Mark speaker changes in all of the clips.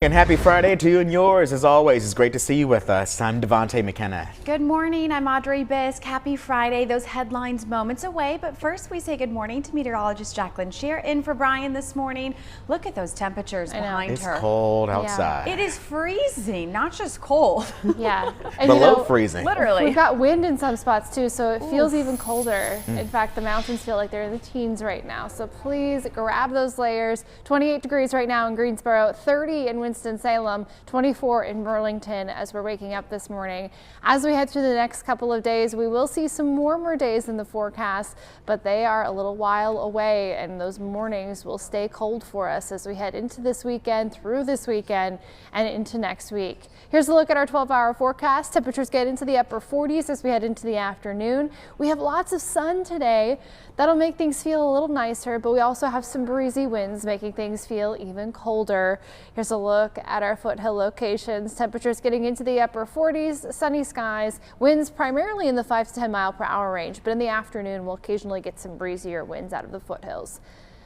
Speaker 1: And happy Friday to you and yours. As always, it's great to see you with us. I'm Devontae McKenna.
Speaker 2: Good morning. I'm Audrey Bisk. Happy Friday. Those headlines moments away, but first we say good morning to meteorologist Jacqueline Shear in for Brian this morning. Look at those temperatures behind her.
Speaker 1: It's cold outside.
Speaker 2: It is freezing, not just cold.
Speaker 3: Yeah. And
Speaker 1: below freezing.
Speaker 2: Literally.
Speaker 3: We've got wind in some spots too, so it feels even colder. In fact, the mountains feel like they're in the teens right now. So please grab those layers. 28 degrees right now in Greensboro, 30 in Winston-Salem, 24 in Burlington as we're waking up this morning. As we head through the next couple of days, we will see some warmer days in the forecast, but they are a little while away, and those mornings will stay cold for us as we head into this weekend, through this weekend, and into next week. Here's a look at our 12-hour forecast. Temperatures get into the upper 40s as we head into the afternoon. We have lots of sun today. That'll make things feel a little nicer, but we also have some breezy winds making things feel even colder. Here's a look at our foothill locations. Temperatures getting into the upper 40s, sunny skies, winds primarily in the 5 to 10 mile per hour range, but in the afternoon we'll occasionally get some breezier winds out of the foothills.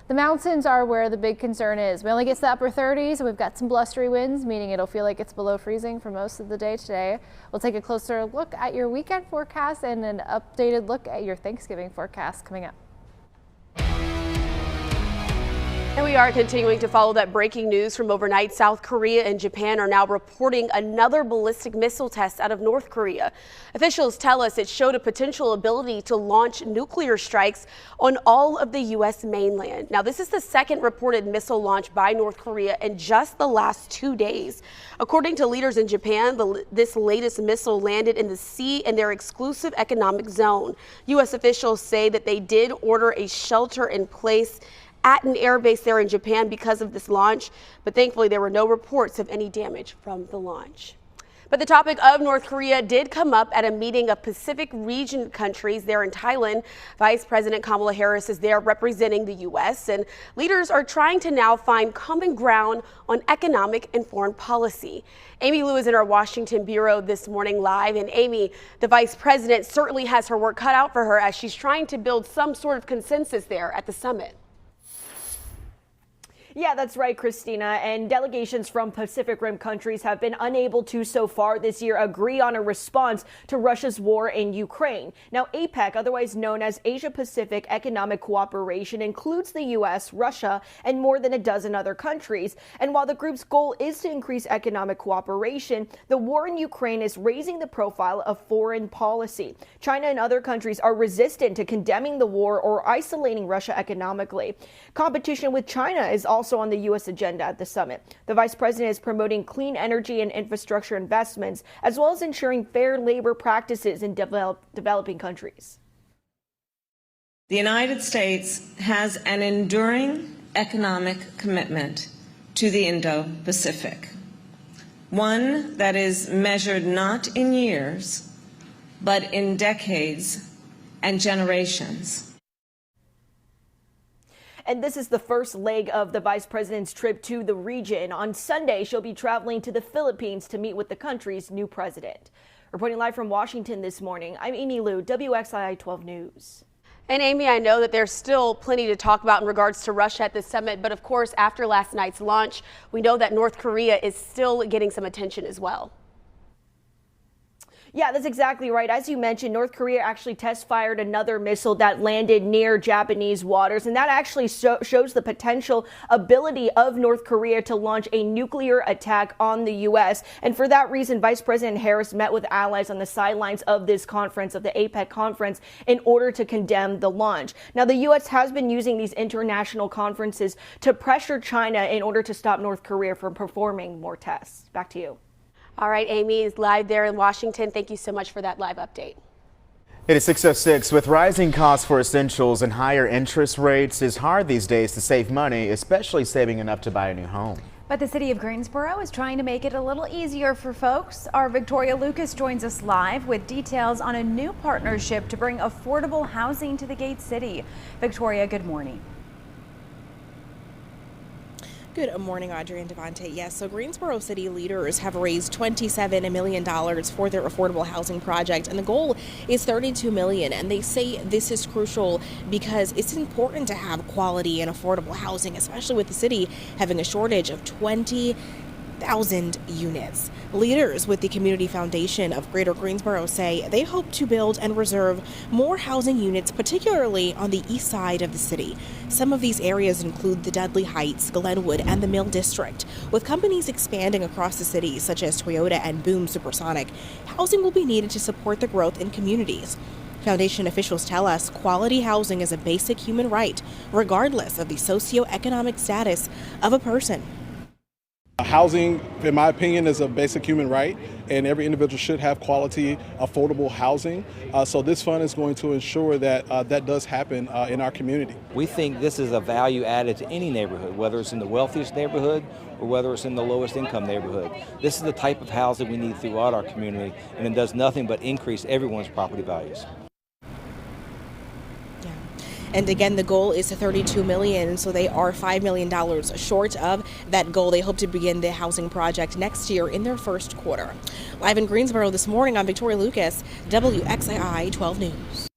Speaker 3: The mountains are where the big concern is. We only get to the upper 30s and we've got some blustery winds, meaning it'll feel like it's below freezing for most of the day today. We'll take a closer look at your weekend forecast and an updated look at your Thanksgiving forecast coming up.
Speaker 4: And we are continuing to follow that breaking news from overnight. South Korea and Japan are now reporting another ballistic missile test out of North Korea. Officials tell us it showed a potential ability to launch nuclear strikes on all of the U.S. mainland. Now, this is the second reported missile launch by North Korea in just the last 2 days. According to leaders in Japan, this latest missile landed in the sea in their exclusive economic zone. U.S. officials say that they did order a shelter in place at an airbase there in Japan because of this launch, but thankfully there were no reports of any damage from the launch. But the topic of North Korea did come up at a meeting of Pacific region countries there in Thailand. Vice President Kamala Harris is there representing the U.S., and leaders are trying to now find common ground on economic and foreign policy. Amy Lou is in our Washington bureau this morning live, and Amy, the Vice President certainly has her work cut out for her as she's trying to build some sort of consensus there at the summit.
Speaker 5: Yeah, that's right, Christina. And delegations from Pacific Rim countries have been unable to so far this year agree on a response to Russia's war in Ukraine. Now, APEC, otherwise known as Asia Pacific Economic Cooperation, includes the U.S., Russia, and more than a dozen other countries. And while the group's goal is to increase economic cooperation, the war in Ukraine is raising the profile of foreign policy. China and other countries are resistant to condemning the war or isolating Russia economically. Competition with China is also on the U.S. agenda at the summit. The vice president is promoting clean energy and infrastructure investments, as well as ensuring fair labor practices in developing countries.
Speaker 6: The United States has an enduring economic commitment to the Indo-Pacific, one that is measured not in years, but in decades and generations.
Speaker 5: And this is the first leg of the vice president's trip to the region. On Sunday, she'll be traveling to the Philippines to meet with the country's new president. Reporting live from Washington this morning, I'm Amy Lou, WXII 12 News.
Speaker 4: And Amy, I know that there's still plenty to talk about in regards to Russia at this summit, but of course, after last night's launch, we know that North Korea is still getting some attention as well.
Speaker 5: Yeah, that's exactly right. As you mentioned, North Korea actually test fired another missile that landed near Japanese waters, and that actually shows the potential ability of North Korea to launch a nuclear attack on the U.S. And for that reason, Vice President Harris met with allies on the sidelines of this conference, of the APEC conference, in order to condemn the launch. Now, the U.S. has been using these international conferences to pressure China in order to stop North Korea from performing more tests. Back to you.
Speaker 4: All right, Amy is live there in Washington. Thank you so much for that live update.
Speaker 1: It is 6:06. With rising costs for essentials and higher interest rates, it's hard these days to save money, especially saving enough to buy a new home.
Speaker 2: But the city of Greensboro is trying to make it a little easier for folks. Our Victoria Lucas joins us live with details on a new partnership to bring affordable housing to the Gate City. Victoria, good morning.
Speaker 7: Good morning, Audrey and Devontae. Yes, so Greensboro city leaders have raised $27 million for their affordable housing project, and the goal is $32 million. And they say this is crucial because it's important to have quality and affordable housing, especially with the city having a shortage of 20,000 1,000 units. Leaders with the Community Foundation of Greater Greensboro say they hope to build and reserve more housing units, particularly on the east side of the city. Some of these areas include the Dudley Heights, Glenwood, and the Mill District. With companies expanding across the city, such as Toyota and Boom Supersonic, housing will be needed to support the growth in communities. Foundation officials tell us quality housing is a basic human right, regardless of the socioeconomic status of a person.
Speaker 8: Housing, in my opinion, is a basic human right, and every individual should have quality, affordable housing. So this fund is going to ensure that that does happen in our community.
Speaker 9: We think this is a value added to any neighborhood, whether it's in the wealthiest neighborhood or whether it's in the lowest income neighborhood. This is the type of housing we need throughout our community, and it does nothing but increase everyone's property values.
Speaker 7: And again, the goal is $32 million, so they are $5 million short of that goal. They hope to begin the housing project next year in their first quarter. Live in Greensboro this morning, I'm Victoria Lucas, WXII 12 News.